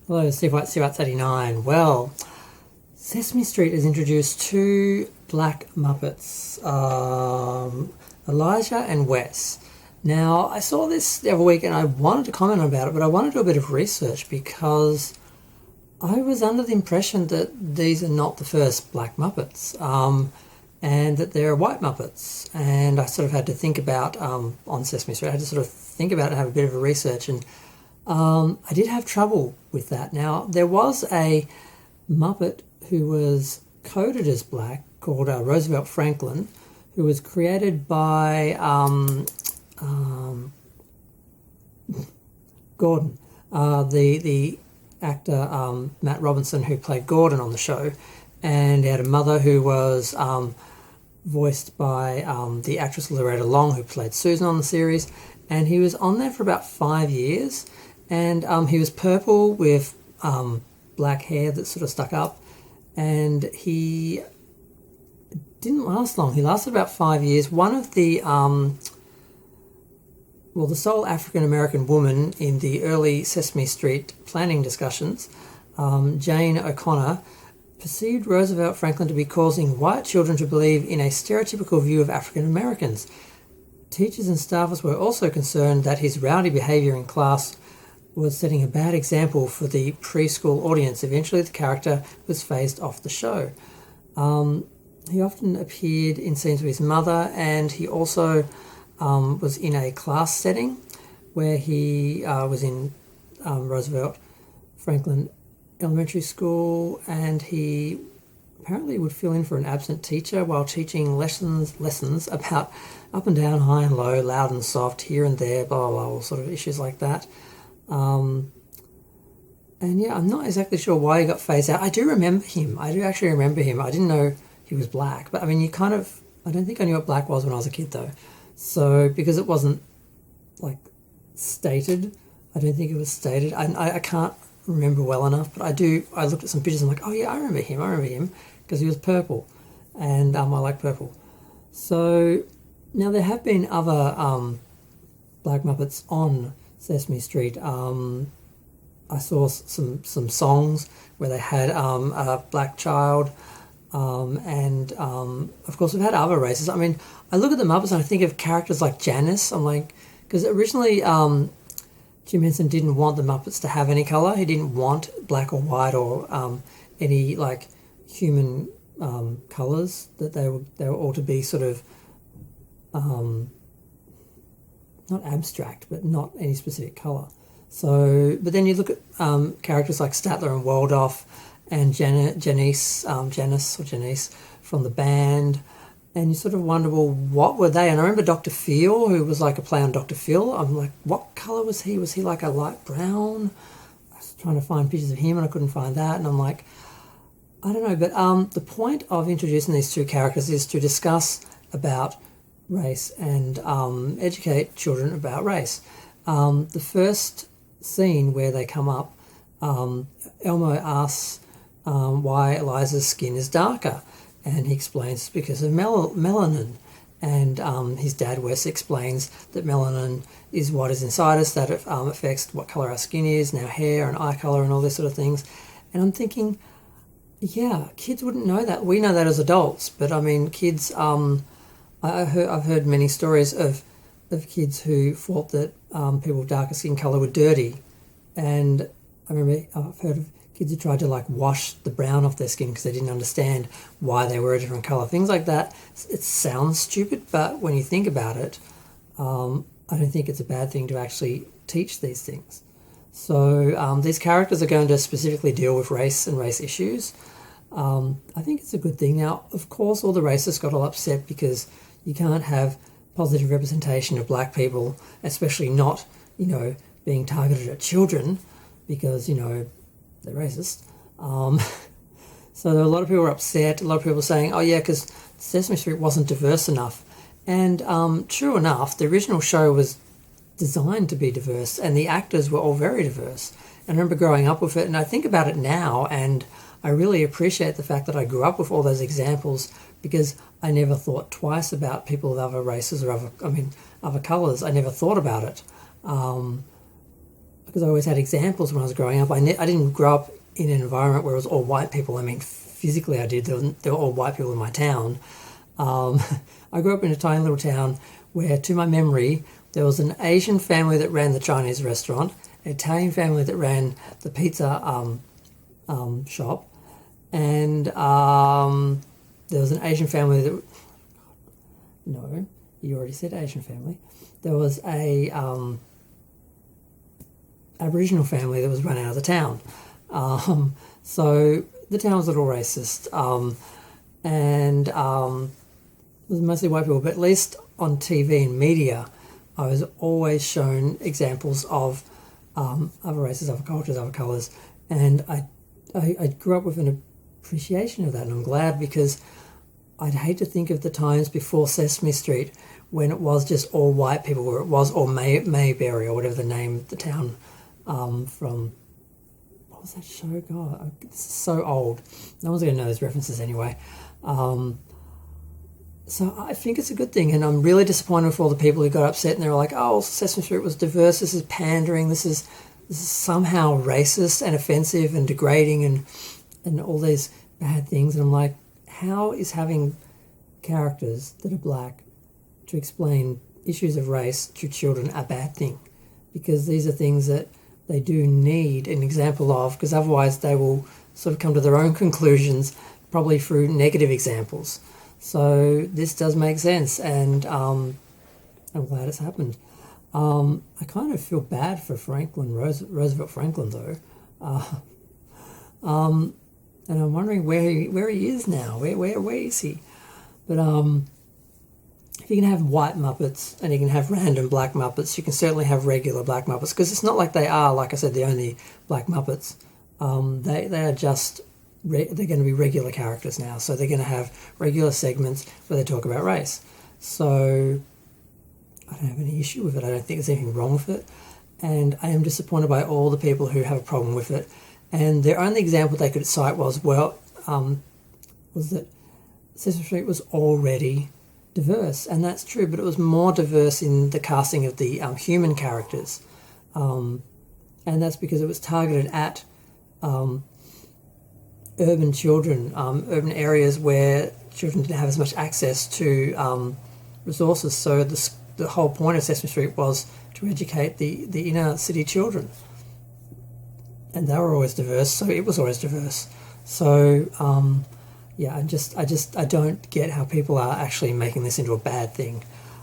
Hello, Steve White, Steve White 39. Well, Sesame Street has introduced two black Muppets, Elijah and Wes. Now, I saw this the other week and I wanted to comment about it, but I wanted to do a bit of research because I was under the impression that these are not the first black Muppets, and that they're white Muppets. And I sort of had to think about, on Sesame Street, I had to sort of think about it and have a bit of a research, and I did have trouble with that. Now, there was a Muppet who was coded as black called Roosevelt Franklin, who was created by Gordon, the actor Matt Robinson, who played Gordon on the show, and he had a mother who was voiced by the actress Loretta Long, who played Susan on the series, and he was on there for about 5 years. And he was purple with black hair that sort of stuck up, and he didn't last long. He lasted about 5 years. One of the the sole African-American woman in the early Sesame Street planning discussions, Jane O'Connor, perceived Roosevelt Franklin to be causing white children to believe in a stereotypical view of African-Americans. Teachers and staffers were also concerned that his rowdy behaviour in class was setting a bad example for the preschool audience. Eventually, the character was phased off the show. He often appeared in scenes with his mother, and he also was in a class setting where he was in Roosevelt Franklin Elementary School, and he apparently would fill in for an absent teacher while teaching lessons about up and down, high and low, loud and soft, here and there, blah, blah, blah, all sort of issues like that. And yeah, I'm not exactly sure why he got phased out. I do remember him. I do actually remember him. I didn't know he was black, but I mean, I don't think I knew what black was when I was a kid though. So, because it wasn't like stated, I don't think it was stated. I can't remember well enough, but I looked at some pictures and I'm like, oh yeah, I remember him, because he was purple, and I like purple. So, now there have been other black Muppets on Sesame Street. I saw some songs where they had a black child, and of course we've had other races. I mean, I look at the Muppets and I think of characters like Janice. I'm like, because originally Jim Henson didn't want the Muppets to have any colour. He didn't want black or white or any like human colours. That they were all to be sort of not abstract, but not any specific colour. So, but then you look at characters like Statler and Waldorf and Janice from the band, and you sort of wonder, well, what were they? And I remember Dr. Phil, who was like a play on Dr. Phil. I'm like, what colour was he? Was he like a light brown? I was trying to find pictures of him and I couldn't find that. And I'm like, I don't know. But the point of introducing these two characters is to discuss about race and educate children about race. The first scene where they come up, Elmo asks why Eliza's skin is darker, and he explains it's because of melanin, and his dad Wes explains that melanin is what is inside us that affects what colour our skin is and our hair and eye colour and all this sort of things. And I'm thinking, yeah, kids wouldn't know that. We know that as adults, but I mean, kids, I've heard many stories of kids who thought that people with darker skin colour were dirty, and I remember I've heard of kids who tried to like wash the brown off their skin because they didn't understand why they were a different colour. Things like that. It sounds stupid, but when you think about it, I don't think it's a bad thing to actually teach these things. So these characters are going to specifically deal with race and race issues. I think it's a good thing. Now, of course, all the racists got all upset because you can't have positive representation of black people, especially not, being targeted at children because, they're racist. So there are a lot of people were upset, a lot of people saying, oh yeah, because Sesame Street wasn't diverse enough. And true enough, the original show was designed to be diverse and the actors were all very diverse. And I remember growing up with it, and I think about it now and I really appreciate the fact that I grew up with all those examples, because I never thought twice about people of other races or other colours. I never thought about it. because I always had examples when I was growing up. I didn't grow up in an environment where it was all white people. I mean, physically I did. There were all white people in my town. I grew up in a tiny little town where, to my memory, there was an Asian family that ran the Chinese restaurant, an Italian family that ran the pizza shop, and there was an Asian family that... No, you already said Asian family. There was a Aboriginal family that was run out of the town. So the town was a little racist, and it was mostly white people, but at least on TV and media, I was always shown examples of other races, other cultures, other colours, and I grew up with an appreciation of that, and I'm glad, because I'd hate to think of the times before Sesame Street when it was just all white people, where it was all Mayberry, or whatever the name, the town from... What was that show? God, it's so old. No one's going to know those references anyway. So I think it's a good thing, and I'm really disappointed with all the people who got upset and they were like, oh, Sesame Street was diverse, this is pandering, this is somehow racist and offensive and degrading and all these bad things. And I'm like, how is having characters that are black to explain issues of race to children a bad thing? Because these are things that they do need an example of, because otherwise they will sort of come to their own conclusions, probably through negative examples. So this does make sense, and I'm glad it's happened. I kind of feel bad for Roosevelt Franklin, though. And I'm wondering where he is now. Where is he? But if you can have white Muppets and you can have random black Muppets, you can certainly have regular black Muppets, because it's not like they are, like I said, the only black Muppets. They are just... they're going to be regular characters now, so they're going to have regular segments where they talk about race. So I don't have any issue with it. I don't think there's anything wrong with it, and I am disappointed by all the people who have a problem with it. And their only example they could cite was that Sesame Street was already diverse, and that's true, but it was more diverse in the casting of the human characters, and that's because it was targeted at urban children, urban areas where children didn't have as much access to resources. So the whole point of Sesame Street was to educate the inner city children, and they were always diverse, so it was always diverse. So yeah, I don't get how people are actually making this into a bad thing.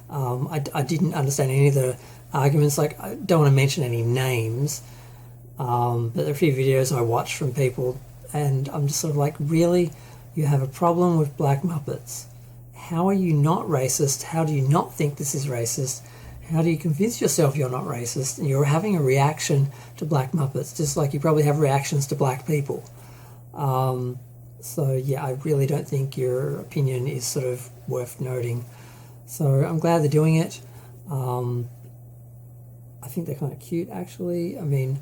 I didn't understand any of the arguments. Like, I don't want to mention any names, but there are a few videos I watched from people, and I'm just sort of like, really? You have a problem with black Muppets? How are you not racist? How do you not think this is racist? How do you convince yourself you're not racist? And you're having a reaction to black Muppets, just like you probably have reactions to black people. So yeah, I really don't think your opinion is sort of worth noting. So I'm glad they're doing it. I think they're kind of cute, actually. I mean,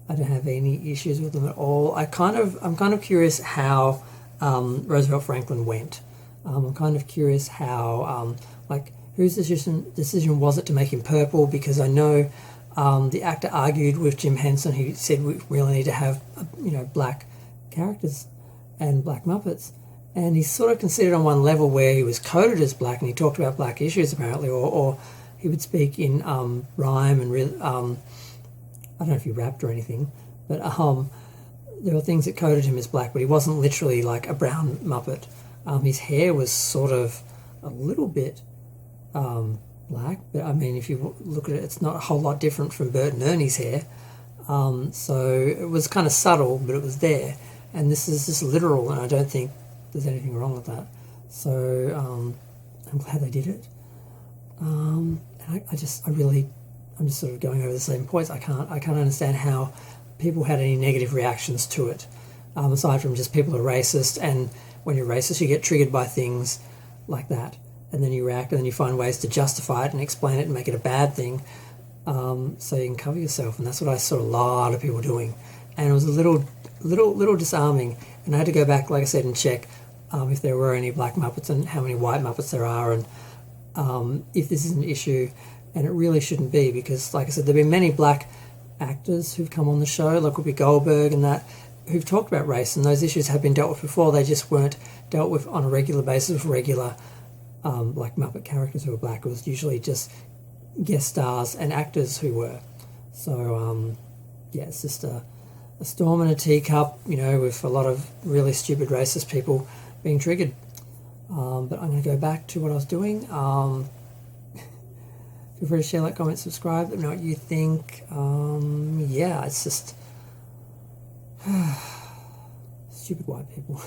I don't have any issues with them at all. I'm kind of curious how Roosevelt Franklin went. I'm kind of curious how, like, whose decision was it to make him purple? Because I know the actor argued with Jim Henson. He said we really need to have, black characters and black Muppets. And he's sort of considered on one level where he was coded as black and he talked about black issues apparently, or he would speak in rhyme and I don't know if he rapped or anything, but there were things that coded him as black, but he wasn't literally like a brown Muppet. His hair was sort of a little bit black, but I mean, if you look at it, it's not a whole lot different from Bert and Ernie's hair. So it was kind of subtle, but it was there. And this is just literal, and I don't think there's anything wrong with that. So I'm glad they did it. And I'm just sort of going over the same points. I can't understand how people had any negative reactions to it, aside from just people are racist, and when you're racist you get triggered by things like that, and then you react, and then you find ways to justify it and explain it and make it a bad thing, so you can cover yourself. And that's what I saw a lot of people doing, and it was a little disarming. And I had to go back, like I said, and check if there were any black Muppets and how many white Muppets there are, and if this is an issue. And it really shouldn't be, because, like I said, there have been many black actors who've come on the show, like Whoopi Goldberg and that, who've talked about race, and those issues have been dealt with before. They just weren't dealt with on a regular basis with regular, like Muppet characters who were black. It was usually just guest stars and actors who were. So, yeah, it's just a storm in a teacup, you know, with a lot of really stupid racist people being triggered. But I'm going to go back to what I was doing. Feel free to share, like, comment, subscribe. Let me know what you think. Yeah, it's just stupid white people.